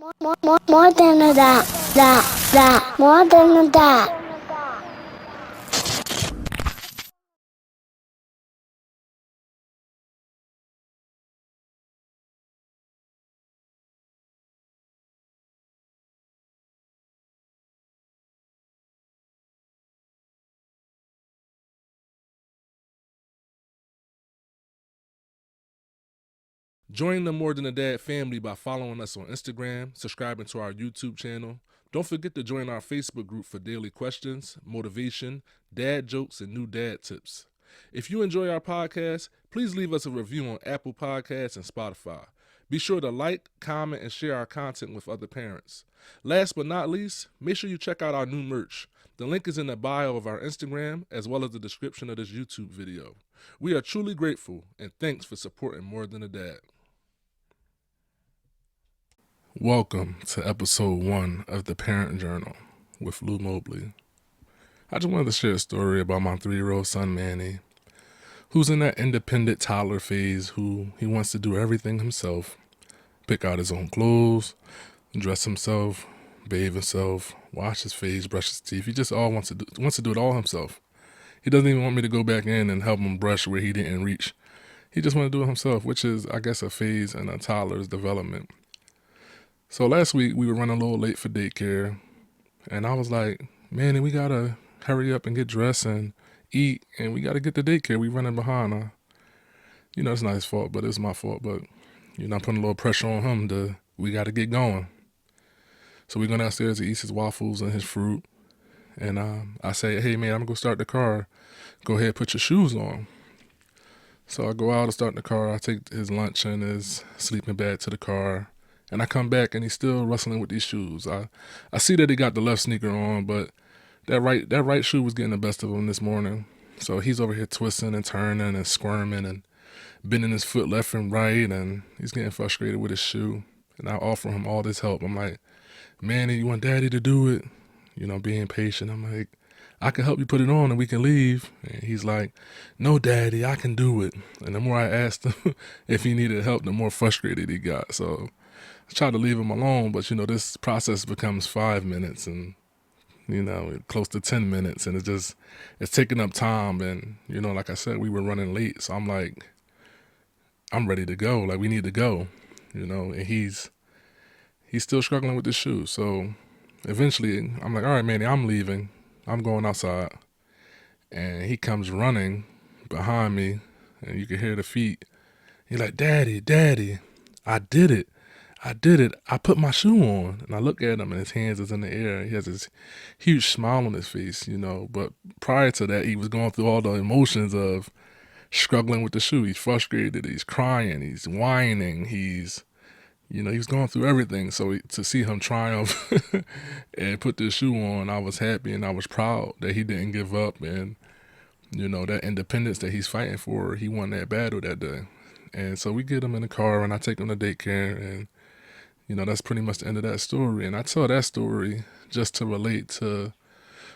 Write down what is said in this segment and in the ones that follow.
More than a that, more than a that. Join the More Than a Dad family by following us on Instagram, subscribing to our YouTube channel. Don't forget to join our Facebook group for daily questions, motivation, dad jokes, and new dad tips. If you enjoy our podcast, please leave us a review on Apple Podcasts and Spotify. Be sure to like, comment, and share our content with other parents. Last but not least, make sure you check out our new merch. The link is in the bio of our Instagram as well as the description of this YouTube video. We are truly grateful and thanks for supporting More Than a Dad. Welcome to episode 1 of the Parent Journal with Lou Mobley. I just wanted to share a story about my 3-year-old son Manny, who's in that independent toddler phase who he wants to do everything himself, pick out his own clothes, dress himself, bathe himself, wash his face, brush his teeth. He just wants to do it all himself. He doesn't even want me to go back in and help him brush where he didn't reach. He just wants to do it himself, which is, I guess, a phase in a toddler's development. So last week we were running a little late for daycare, and I was like, Manny, we gotta hurry up and get dressed and eat, and we gotta get to daycare. We running behind. It's not his fault, but it's my fault. But I'm putting a little pressure on him we gotta get going. So we go downstairs to eat his waffles and his fruit, and I say, hey man, I'm gonna go start the car. Go ahead, put your shoes on. So I go out to start the car. I take his lunch and his sleeping bag to the car. And I come back and he's still wrestling with these shoes. I see that he got the left sneaker on, but that right shoe was getting the best of him this morning. So he's over here twisting and turning and squirming and bending his foot left and right, and he's getting frustrated with his shoe. And I offer him all this help. I'm like, Manny, you want daddy to do it? Being patient. I'm like, I can help you put it on and we can leave. And he's like, no, daddy, I can do it. And the more I asked him if he needed help, the more frustrated he got. So I try to leave him alone, but this process becomes 5 minutes and close to 10 minutes, and it's taking up time. And like I said, we were running late, so I'm like, I'm ready to go. Like, we need to go, and he's still struggling with the shoe. So eventually I'm like, all right, Manny, I'm leaving. I'm going outside. And he comes running behind me, and you can hear the feet. He's like, Daddy, I did it. I put my shoe on. And I look at him and his hands is in the air. He has this huge smile on his face, But prior to that, he was going through all the emotions of struggling with the shoe. He's frustrated. He's crying. He's whining. He's going through everything. So to see him triumph and put this shoe on, I was happy and I was proud that he didn't give up. And, that independence that he's fighting for, he won that battle that day. And so we get him in the car and I take him to daycare, and that's pretty much the end of that story. And I tell that story just to relate to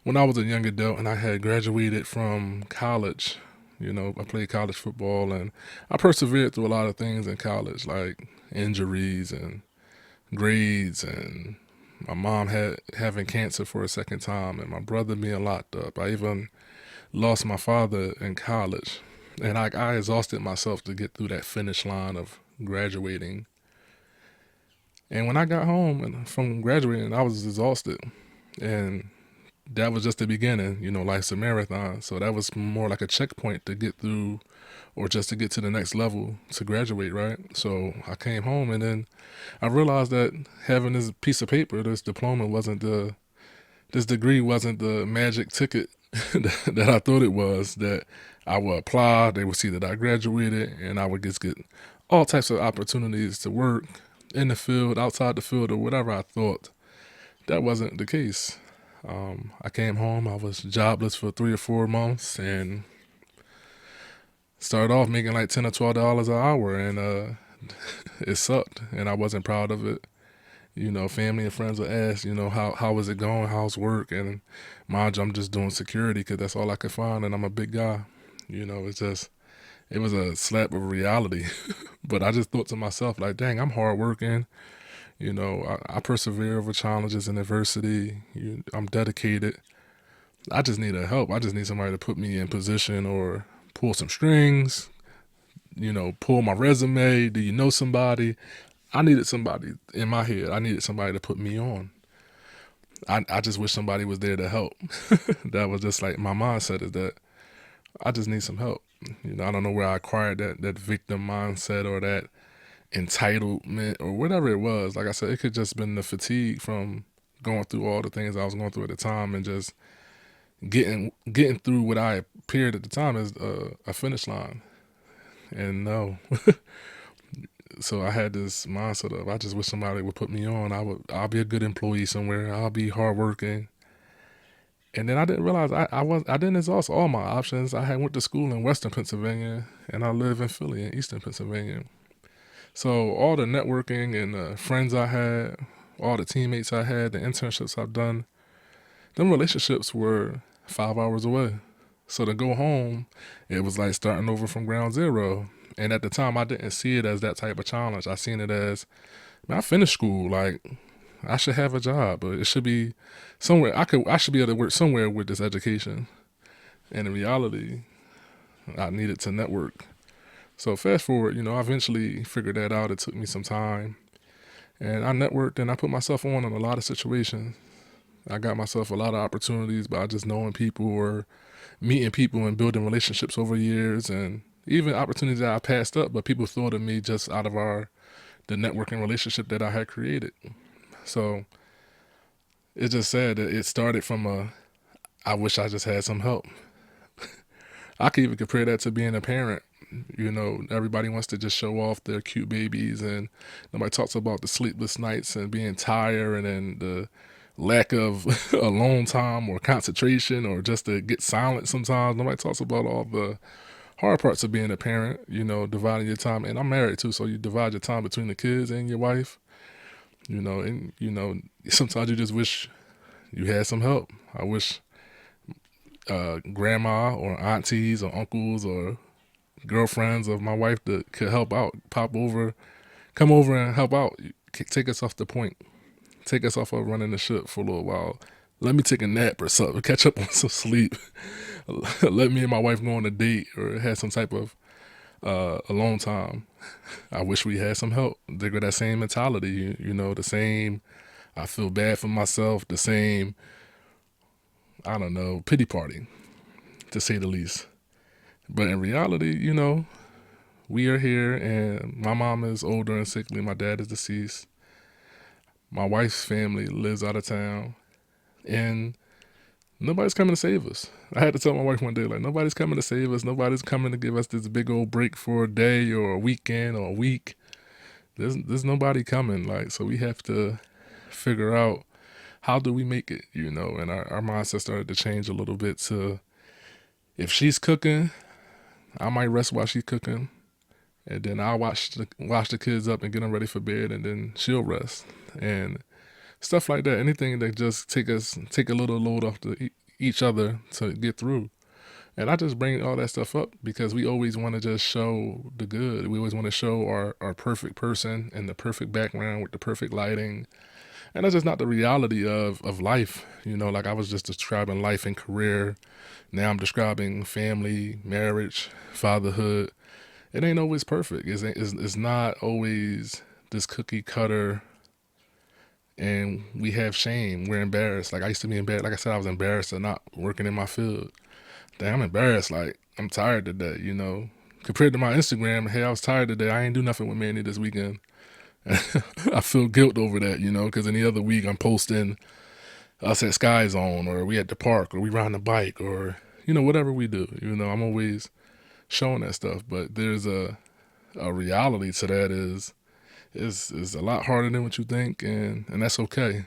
when I was a young adult and I had graduated from college. I played college football and I persevered through a lot of things in college, like injuries and grades, and my mom having cancer for a second time, and my brother being locked up. I even lost my father in college, and I exhausted myself to get through that finish line of graduating. And when I got home from graduating, I was exhausted. And that was just the beginning. Life's a marathon. So that was more like a checkpoint to get through, or just to get to the next level to graduate, right? So I came home, and then I realized that having this piece of paper, this diploma, this degree wasn't the magic ticket that I thought it was, that I would apply, they would see that I graduated, and I would just get all types of opportunities to work in the field, outside the field, or whatever I thought. That wasn't the case. I came home, I was jobless for 3 or 4 months, and started off making like $10 or $12 an hour, and it sucked, and I wasn't proud of it. Family and friends would ask, how is it going? How's work? And mind you, I'm just doing security because that's all I could find, and I'm a big guy. It was a slap of reality. But I just thought to myself, like, dang, I'm hardworking. I persevere over challenges and adversity. I'm dedicated. I just need help. I just need somebody to put me in position or pull some strings, pull my resume. Do you know somebody? I needed somebody in my head. I needed somebody to put me on. I just wish somebody was there to help. That was just like my mindset is that I just need some help. I don't know where I acquired that victim mindset or that entitlement or whatever it was. Like I said, it could just been the fatigue from going through all the things I was going through at the time and just getting through what I appeared at the time as a finish line. And no. So I had this mindset of I just wish somebody would put me on. I'll be a good employee somewhere. I'll be hardworking. And then I didn't realize I didn't exhaust all my options. I had went to school in Western Pennsylvania and I live in Philly in Eastern Pennsylvania. So all the networking and the friends I had, all the teammates I had, the internships I've done, them relationships were 5 hours away. So to go home, it was like starting over from ground zero. And at the time, I didn't see it as that type of challenge. I seen it as, man, I finished school. Like, I should have a job, but it should be somewhere. I should be able to work somewhere with this education. And in reality, I needed to network. So fast forward, I eventually figured that out. It took me some time. And I networked and I put myself on in a lot of situations. I got myself a lot of opportunities by just knowing people or meeting people and building relationships over years, and even opportunities that I passed up, but people thought of me just out of the networking relationship that I had created. So it's just sad that it started from I wish I just had some help. I could even compare that to being a parent. Everybody wants to just show off their cute babies, and nobody talks about the sleepless nights and being tired and the lack of alone time or concentration or just to get silent sometimes. Nobody talks about all the hard parts of being a parent, dividing your time. And I'm married too, so you divide your time between the kids and your wife, and, sometimes you just wish you had some help. I wish grandma or aunties or uncles or girlfriends of my wife that could help out, come over and help out, take us off the point. Take us off of running the ship for a little while. Let me take a nap or something, catch up on some sleep. Let me and my wife go on a date or have some type of alone time. I wish we had some help. They got that same mentality, the same, I feel bad for myself, the same, I don't know, pity party, to say the least. But in reality, we are here and my mom is older and sickly. My dad is deceased. My wife's family lives out of town, and nobody's coming to save us. I had to tell my wife one day, like, nobody's coming to save us. Nobody's coming to give us this big old break for a day or a weekend or a week. There's nobody coming. Like, so we have to figure out how do we make it, And our mindset started to change a little bit to, if she's cooking, I might rest while she's cooking. And then I'll wash the kids up and get them ready for bed, and then she'll rest. And stuff like that. Anything that just take a little load off each other to get through. And I just bring all that stuff up because we always want to just show the good. We always want to show our perfect person and the perfect background with the perfect lighting. And that's just not the reality of life. Like I was just describing life and career. Now I'm describing family, marriage, fatherhood. It ain't always perfect. It's not always this cookie cutter, and we have shame. We're embarrassed. Like I used to be embarrassed. Like I said, I was embarrassed of not working in my field. Damn, I'm embarrassed. Like I'm tired today, Compared to my Instagram, hey, I was tired today. I ain't do nothing with Manny this weekend. I feel guilt over that, because any other week I'm posting us at Sky Zone or we at the park or we ride the bike or, whatever we do. I'm always showing that stuff, but there's a reality to that is a lot harder than what you think, and that's okay.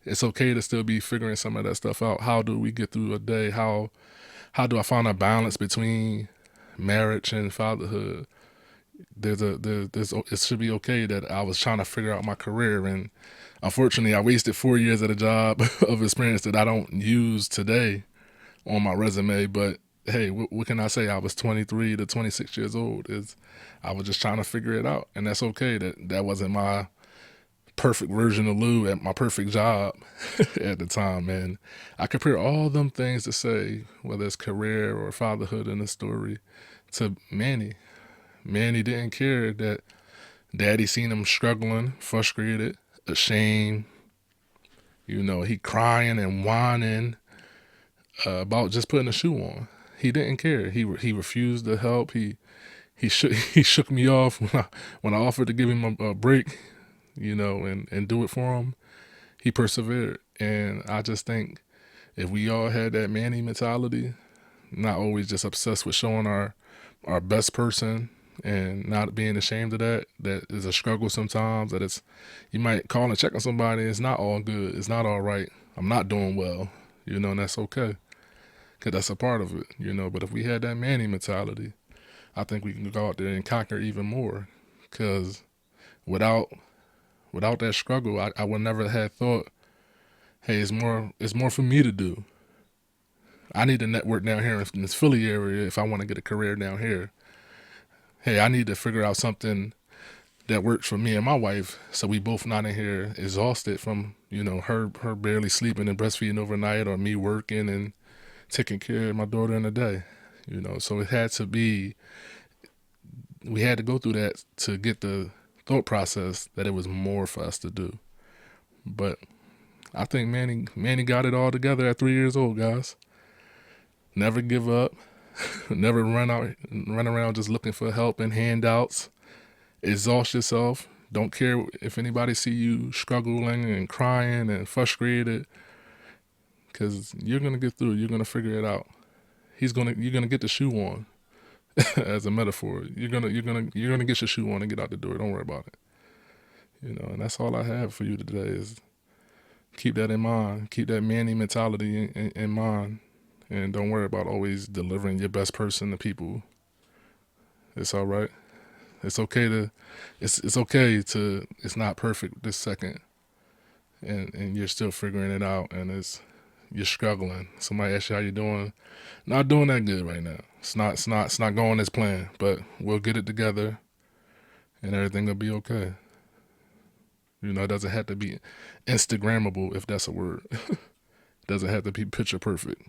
It's okay to still be figuring some of that stuff out. How do we get through a day? How do I find a balance between marriage and fatherhood? It should be okay that I was trying to figure out my career, and unfortunately I wasted 4 years at a job of experience that I don't use today on my resume, but hey, what can I say? I was 23 to 26 years old. I was just trying to figure it out, and that's okay. That wasn't my perfect version of Lou at my perfect job at the time. And I compare all them things to say, whether it's career or fatherhood in the story, to Manny. Manny didn't care that Daddy seen him struggling, frustrated, ashamed. You know, he crying and whining about just putting a shoe on. He didn't care. He refused to help. He shook me off when I offered to give him a break, you know, and do it for him. He persevered, and I just think if we all had that Manny mentality, not always just obsessed with showing our best person and not being ashamed of that is a struggle sometimes. That it's, you might call and check on somebody, it's not all good, it's not all right, I'm not doing well, you know, and that's okay, because that's a part of it, you know. But if we had that Manny mentality, I think we can go out there and conquer even more, because without that struggle, I would never have thought, hey, it's more for me to do. I need to network down here in this Philly area if I want to get a career down here. Hey, I need to figure out something that works for me and my wife, so we both not in here exhausted from, you know, her barely sleeping and breastfeeding overnight, or me working and taking care of my daughter in the day, you know. So it had to be, we had to go through that to get the thought process that it was more for us to do. But I think Manny got it all together at 3 years old, guys. Never give up. Never run around just looking for help and handouts. Exhaust yourself. Don't care if anybody see you struggling and crying and frustrated, because you're gonna get through. You're gonna figure it out. You're gonna get the shoe on, as a metaphor. You're gonna get your shoe on and get out the door. Don't worry about it. You know, and that's all I have for you today is keep that in mind. Keep that Manny mentality in mind. And don't worry about always delivering your best person to people. It's all right. It's okay to, it's not perfect this second. And you're still figuring it out, and you're struggling. Somebody asks you how you're doing. Not doing that good right now. It's not going as planned, but we'll get it together and everything will be okay. You know, it doesn't have to be Instagrammable, if that's a word. It doesn't have to be picture perfect.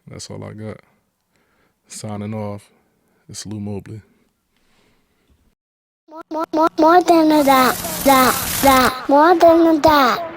That's all I got. Signing off. It's Lou Mobley. More than a dot, more than a dot.